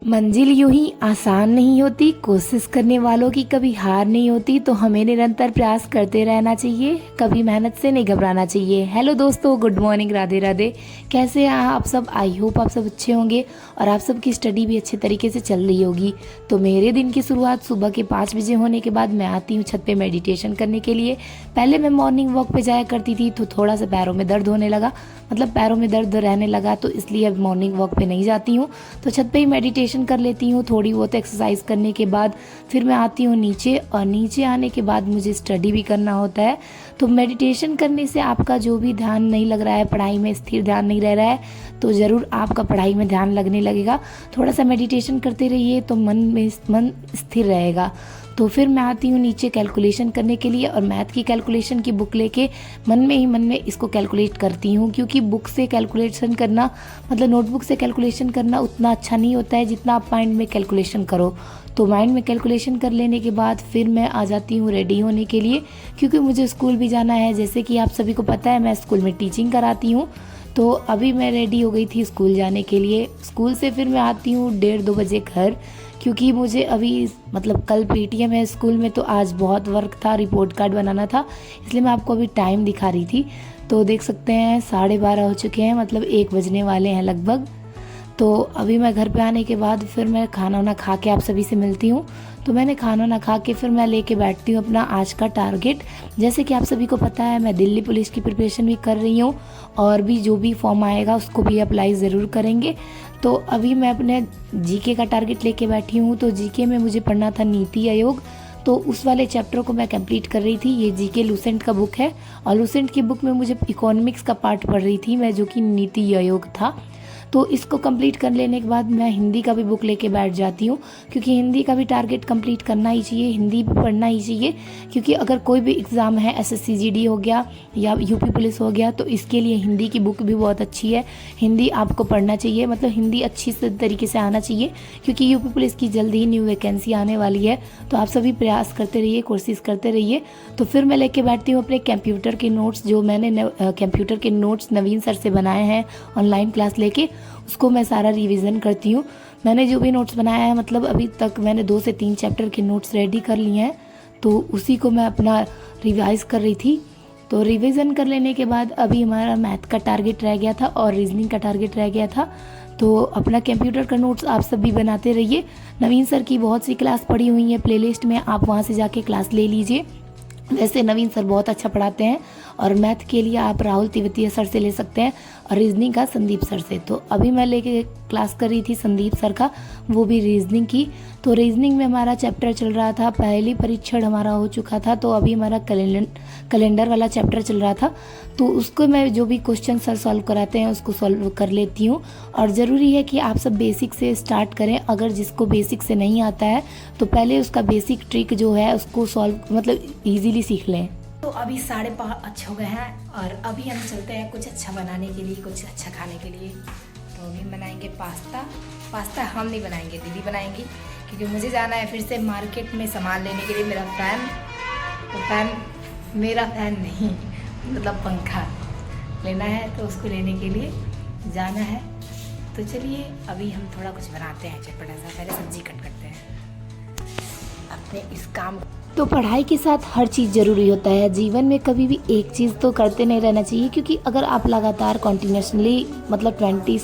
मंजिल यूं ही आसान नहीं होती, कोशिश करने वालों की कभी हार नहीं होती। तो हमें निरंतर प्रयास करते रहना चाहिए, कभी मेहनत से नहीं घबराना चाहिए। हेलो दोस्तों, गुड मॉर्निंग, राधे राधे। कैसे हैं आप सब? आई होप आप सब अच्छे होंगे और आप सबकी स्टडी भी अच्छे तरीके से चल रही होगी। तो मेरे दिन की शुरुआत सुबह के 5 बजे होने के बाद मैं आती हूँ छत पे मेडिटेशन करने के लिए। पहले मैं मॉर्निंग वॉक पे जाया करती थी तो थोड़ा सा पैरों में दर्द होने लगा, मतलब पैरों में दर्द रहने लगा, तो इसलिए अब मॉर्निंग वॉक पे नहीं जाती हूँ। तो छत पे ही मेडिटेशन कर लेती हूँ। थोड़ी बहुत एक्सरसाइज करने के बाद फिर मैं आती हूँ नीचे, और नीचे आने के बाद मुझे स्टडी भी करना होता है। तो मेडिटेशन करने से आपका जो भी ध्यान नहीं लग रहा है, पढ़ाई में स्थिर ध्यान नहीं रह रहा है, तो ज़रूर आपका पढ़ाई में ध्यान लगने लगेगा। थोड़ा सा मेडिटेशन करते रहिए तो मन स्थिर रहेगा। तो फिर मैं आती हूँ नीचे कैलकुलेशन करने के लिए, और मैथ की कैलकुलेशन की बुक लेके मन में इसको कैलकुलेट करती हूँ। क्योंकि बुक से कैलकुलेशन करना, मतलब नोटबुक से कैलकुलेशन करना उतना अच्छा नहीं होता है जितना आप माइंड में कैलकुलेशन करो। तो माइंड में कैलकुलेशन कर लेने के बाद फिर मैं आ जाती हूँ रेडी होने के लिए, क्योंकि मुझे स्कूल भी जाना है। जैसे कि आप सभी को पता है, मैं स्कूल में टीचिंग कराती हूँ। तो अभी मैं रेडी हो गई थी स्कूल जाने के लिए। स्कूल से फिर मैं आती हूँ 1:30-2 बजे घर, क्योंकि मुझे अभी, मतलब कल पीटीएम है स्कूल में, तो आज बहुत वर्क था, रिपोर्ट कार्ड बनाना था, इसलिए मैं आपको अभी टाइम दिखा रही थी। तो देख सकते हैं 12:30 हो चुके हैं, मतलब 1 बजने वाले हैं लगभग। तो अभी मैं घर पे आने के बाद फिर मैं खाना वाना खा के आप सभी से मिलती हूँ। तो मैंने खाना वाना खा के फिर मैं लेके बैठती हूँ अपना आज का टारगेट। जैसे कि आप सभी को पता है, मैं दिल्ली पुलिस की प्रिपरेशन भी कर रही हूँ, और भी जो भी फॉर्म आएगा उसको भी अप्लाई ज़रूर करेंगे। तो अभी मैं अपने जीके का टारगेट लेके बैठी हूँ। तो जीके में मुझे पढ़ना था नीति आयोग, तो उस वाले चैप्टर को मैं कंप्लीट कर रही थी। ये जीके लूसेंट का बुक है, और लूसेंट की बुक में मुझे इकोनॉमिक्स का पार्ट पढ़ रही थी मैं, जो कि नीति आयोग था। तो इसको कंप्लीट कर लेने के बाद मैं हिंदी का भी बुक लेके बैठ जाती हूँ, क्योंकि हिंदी का भी टारगेट कंप्लीट करना ही चाहिए, हिंदी भी पढ़ना ही चाहिए। क्योंकि अगर कोई भी एग्ज़ाम है, एसएससी जीडी हो गया या यूपी पुलिस हो गया, तो इसके लिए हिंदी की बुक भी बहुत अच्छी है। हिंदी आपको पढ़ना चाहिए, मतलब हिंदी अच्छी से तरीके से आना चाहिए, क्योंकि यूपी पुलिस की जल्दी ही न्यू वैकेंसी आने वाली है। तो आप सभी प्रयास करते रहिए, कोशिश करते रहिए। तो फिर मैं लेके बैठती हूँ अपने कंप्यूटर के नोट्स, जो मैंने कंप्यूटर के नोट्स नवीन सर से बनाए हैं ऑनलाइन क्लास लेके, उसको मैं सारा रिवीजन करती हूँ। मैंने जो भी नोट्स बनाया है, मतलब अभी तक मैंने 2 से 3 चैप्टर के नोट्स रेडी कर लिए हैं, तो उसी को मैं अपना रिवाइज कर रही थी। तो रिवीजन कर लेने के बाद अभी हमारा मैथ का टारगेट रह गया था और रीजनिंग का टारगेट रह गया था। तो अपना कंप्यूटर का नोट्स आप सभी बनाते रहिए। नवीन सर की बहुत सी क्लास पड़ी हुई है प्लेलिस्ट में, आप वहाँ से जाके क्लास ले लीजिए। वैसे नवीन सर बहुत अच्छा पढ़ाते हैं, और मैथ के लिए आप राहुल तिवतिया सर से ले सकते हैं, और रीजनिंग का संदीप सर से। तो अभी मैं लेके क्लास कर रही थी संदीप सर का, वो भी रीजनिंग की। तो रीजनिंग में हमारा चैप्टर चल रहा था, पहली परीक्षण हमारा हो चुका था, तो अभी हमारा कैलेंडर वाला चैप्टर चल रहा था। तो उसको मैं जो भी क्वेश्चन सर सॉल्व कराते हैं उसको सॉल्व कर लेती हूँ। और ज़रूरी है कि आप सब बेसिक से स्टार्ट करें। अगर जिसको बेसिक से नहीं आता है तो पहले उसका बेसिक ट्रिक जो है उसको सॉल्व, मतलब ईजीली सीख लें। तो अभी 5:30 हो गए हैं, और अभी हम चलते हैं कुछ अच्छा बनाने के लिए, कुछ अच्छा खाने के लिए। तो अभी बनाएंगे पास्ता हम नहीं बनाएंगे, दीदी बनाएंगी, क्योंकि मुझे जाना है फिर से मार्केट में सामान लेने के लिए। मेरा फ़ैन नहीं, मतलब पंखा लेना है, तो उसको लेने के लिए जाना है। तो चलिए अभी हम थोड़ा कुछ बनाते हैं चटपटा सा। पहले सब्जी कट करते हैं अपने इस काम। तो पढ़ाई के साथ हर चीज़ ज़रूरी होता है जीवन में, कभी भी एक चीज़ तो करते नहीं रहना चाहिए। क्योंकि अगर आप लगातार कॉन्टिन्यूसली, मतलब 20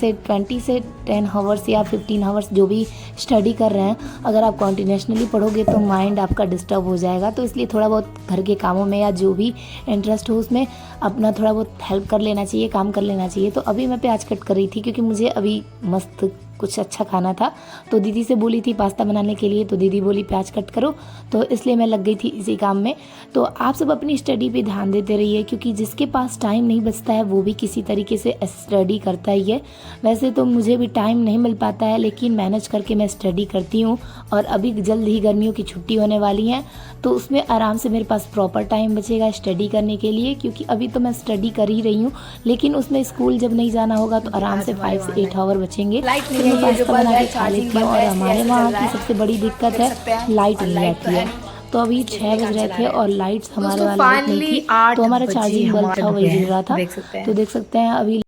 से 10 आवर्स या 15 आवर्स जो भी स्टडी कर रहे हैं, अगर आप कॉन्टिन्यूसली पढ़ोगे तो माइंड आपका डिस्टर्ब हो जाएगा। तो इसलिए थोड़ा बहुत घर के कामों में या जो भी इंटरेस्ट हो उसमें अपना थोड़ा बहुत हेल्प कर लेना चाहिए, काम कर लेना चाहिए। तो अभी मैं प्याज कट कर रही थी, क्योंकि मुझे अभी मस्त कुछ अच्छा खाना था। तो दीदी से बोली थी पास्ता बनाने के लिए, तो दीदी बोली प्याज कट करो, तो इसलिए मैं लग गई थी इसी काम में। तो आप सब अपनी स्टडी पे ध्यान देते रहिए, क्योंकि जिसके पास टाइम नहीं बचता है वो भी किसी तरीके से स्टडी करता ही है। वैसे तो मुझे भी टाइम नहीं मिल पाता है, लेकिन मैनेज करके मैं स्टडी करती हूँ। और अभी जल्द ही गर्मियों की छुट्टी होने वाली है, तो उसमें आराम से मेरे पास प्रॉपर टाइम बचेगा स्टडी करने के लिए। क्योंकि अभी तो मैं स्टडी कर ही रही हूँ, लेकिन उसमें स्कूल जब नहीं जाना होगा तो आराम से 5 से 8 आवर बचेंगे। तो मैं पास्ता बना के खा लेती हूँ। और हमारे वहाँ की सबसे बड़ी दिक्कत है लाइट नहीं रहती है। तो अभी 6 बज रहे थे और लाइट्स हमारे वहाँ लाइट नहीं थी, तो हमारा चार्जिंग बल्ब था वही जल रहा था। तो देख सकते हैं अभी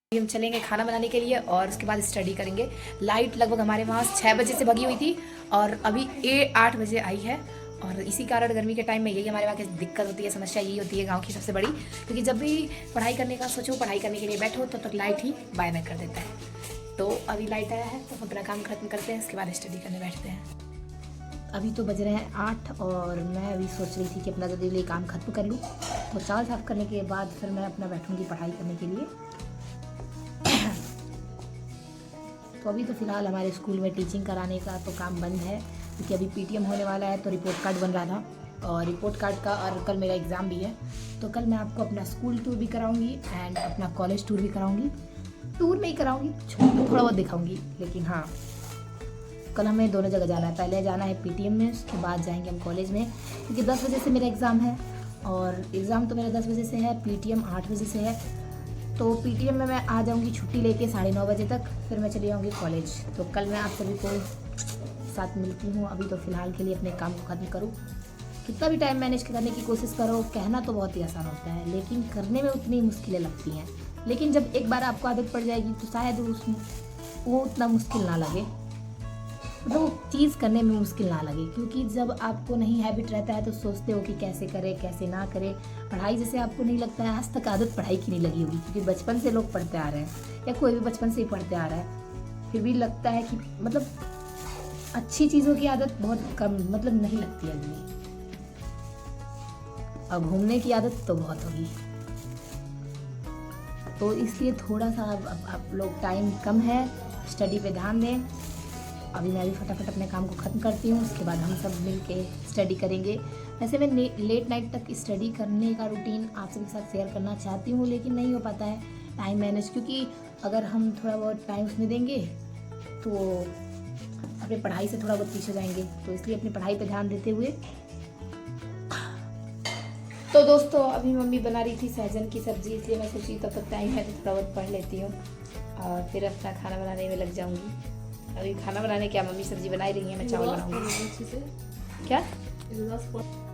अभी हम चलेंगे खाना बनाने के लिए और उसके बाद स्टडी करेंगे। लाइट लगभग हमारे वहाँ 6 बजे से भगी हुई थी और अभी 8 बजे आई है। और इसी कारण गर्मी के टाइम में यही हमारे वहाँ की दिक्कत होती है, समस्या यही होती है गांव की सबसे बड़ी, क्योंकि जब भी पढ़ाई करने का सोचो, पढ़ाई करने के लिए बैठो तो तक लाइट ही बाय बाय कर देता है। तो अभी लाइट आया है तो अपना काम खत्म करते हैं, उसके बाद स्टडी करने बैठते हैं। अभी तो बज रहे हैं 8 और मैं अभी सोच रही थी कि अपना जल्दी काम खत्म कर लूँ, तो चावल साफ़ करने के बाद फिर मैं अपना बैठूँगी पढ़ाई करने के लिए। तो अभी तो फ़िलहाल हमारे स्कूल में टीचिंग कराने का तो काम बंद है, क्योंकि अभी पीटीएम होने वाला है, तो रिपोर्ट कार्ड बन रहा था और रिपोर्ट कार्ड का, और कल मेरा एग्ज़ाम भी है। तो कल मैं आपको अपना स्कूल टूर भी कराऊंगी एंड अपना कॉलेज टूर भी कराऊंगी। टूर नहीं कराऊंगी, थोड़ा बहुत दिखाऊंगी, लेकिन हाँ कल हमें दोनों जगह जाना है। पहले जाना है पीटीएम में, उसके बाद जाएंगे हम कॉलेज में, क्योंकि 10 बजे से मेरा एग्ज़ाम है और एग्ज़ाम तो मेरा 10 बजे से है, पीटीएम 8 बजे से है। तो पीटीएम में मैं आ जाऊंगी छुट्टी लेके 9:30 बजे तक, फिर मैं चली जाऊंगी कॉलेज। तो कल मैं आप सभी को साथ मिलती हूँ। अभी तो फ़िलहाल के लिए अपने काम को ख़त्म करूँ। कितना भी टाइम मैनेज करने की कोशिश करो, कहना तो बहुत ही आसान होता है, लेकिन करने में उतनी मुश्किलें लगती हैं। लेकिन जब एक बार आपको आदत पड़ जाएगी तो शायद वो उतना मुश्किल ना लगे, मतलब वो चीज़ करने में मुश्किल ना लगे। क्योंकि जब आपको नहीं हैबिट रहता है तो सोचते हो कि कैसे करें कैसे ना करें। पढ़ाई जैसे आपको नहीं लगता है, आज तक आदत पढ़ाई की नहीं लगी होगी, क्योंकि बचपन से लोग पढ़ते आ रहे हैं या कोई भी बचपन से ही पढ़ते आ रहा है, फिर भी लगता है कि मतलब अच्छी चीज़ों की आदत बहुत कम, मतलब नहीं लगती है अभी। और घूमने की आदत तो बहुत होगी, तो इसलिए थोड़ा सा आप लोग टाइम कम है, स्टडी पे ध्यान दें। अभी मैं भी फटाफट अपने काम को ख़त्म करती हूँ, उसके बाद हम सब मिल के स्टडी करेंगे। वैसे मैं लेट नाइट तक स्टडी करने का रूटीन आप सभी के साथ शेयर करना चाहती हूँ, लेकिन नहीं हो पाता है टाइम मैनेज, क्योंकि अगर हम थोड़ा बहुत टाइम उसमें देंगे तो अपनी पढ़ाई से थोड़ा बहुत पीछे जाएंगे। तो इसलिए अपनी पढ़ाई पे ध्यान देते हुए, तो दोस्तों अभी मम्मी बना रही थी सहजन की सब्जी, इसलिए मैं सोची तब तक टाइम है तो थोड़ा बहुत पढ़ लेती हूँ और फिर अपना खाना बनाने में लग जाऊँगी। अभी खाना बनाने क्या, मम्मी सब्जी बना ही रही है, मैं चावल बनाऊँगी। क्या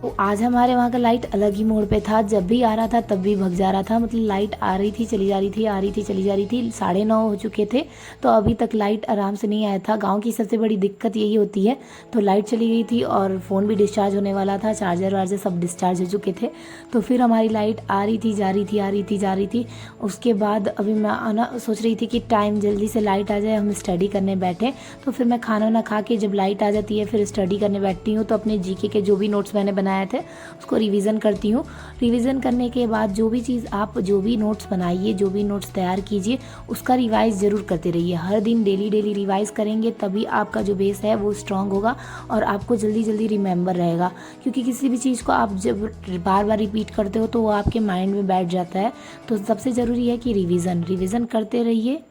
तो आज हमारे वहाँ का लाइट अलग ही मोड़ पे था, जब भी आ रहा था तब भी भग जा रहा था, मतलब लाइट आ रही थी चली जा रही थी, आ रही थी चली जा रही थी। 9:30 हो चुके थे तो अभी तक लाइट आराम से नहीं आया था। गांव की सबसे बड़ी दिक्कत यही होती है। तो लाइट चली गई थी और फ़ोन भी डिस्चार्ज होने वाला था, चार्जर वार्जर सब डिस्चार्ज हो चुके थे। तो फिर हमारी लाइट आ रही थी जा रही थी, आ रही थी जा रही थी। उसके बाद अभी मैं आना सोच रही थी कि टाइम जल्दी से लाइट आ जाए, हम स्टडी करने बैठे। तो फिर मैं खाना ना खा के जब लाइट आ जाती है फिर स्टडी करने बैठती हूँ। तो अपने जीके के जो भी नोट्स मैंने बनाए थे उसको रिवीजन करती हूँ। रिवीजन करने के बाद जो भी चीज़ आप जो भी नोट्स बनाइए, जो भी नोट्स तैयार कीजिए, उसका रिवाइज ज़रूर करते रहिए। हर दिन डेली रिवाइज करेंगे तभी आपका जो बेस है वो स्ट्रांग होगा और आपको जल्दी जल्दी रिमेंबर रहेगा। क्योंकि किसी भी चीज़ को आप जब बार बार रिपीट करते हो तो वो आपके माइंड में बैठ जाता है। तो सबसे ज़रूरी है कि रिवीजन करते रहिए।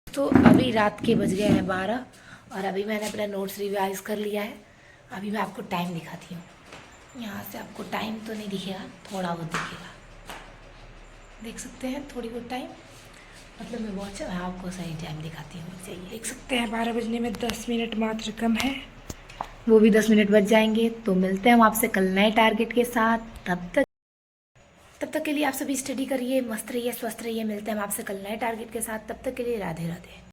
तो अभी रात के बज गए हैं 12 और अभी मैंने अपना नोट्स रिवाइज कर लिया है। अभी मैं आपको टाइम दिखाती हूँ। यहाँ से आपको टाइम तो नहीं दिखेगा, थोड़ा बहुत दिखेगा, देख सकते हैं थोड़ी बहुत टाइम, मतलब मैं बहुत आपको सही टाइम दिखाती हूँ। चाहिए देख सकते हैं 12 बजने में 10 मिनट मात्र कम है, वो भी 10 मिनट बच जाएंगे। तो मिलते हैं हम आपसे कल नए टारगेट के साथ। तब तक के लिए आप सभी स्टडी करिए, मस्त रहिए, स्वस्थ रहिए। मिलते हैं हम आपसे कल नए टारगेट के साथ। तब तक के लिए राधे राधे।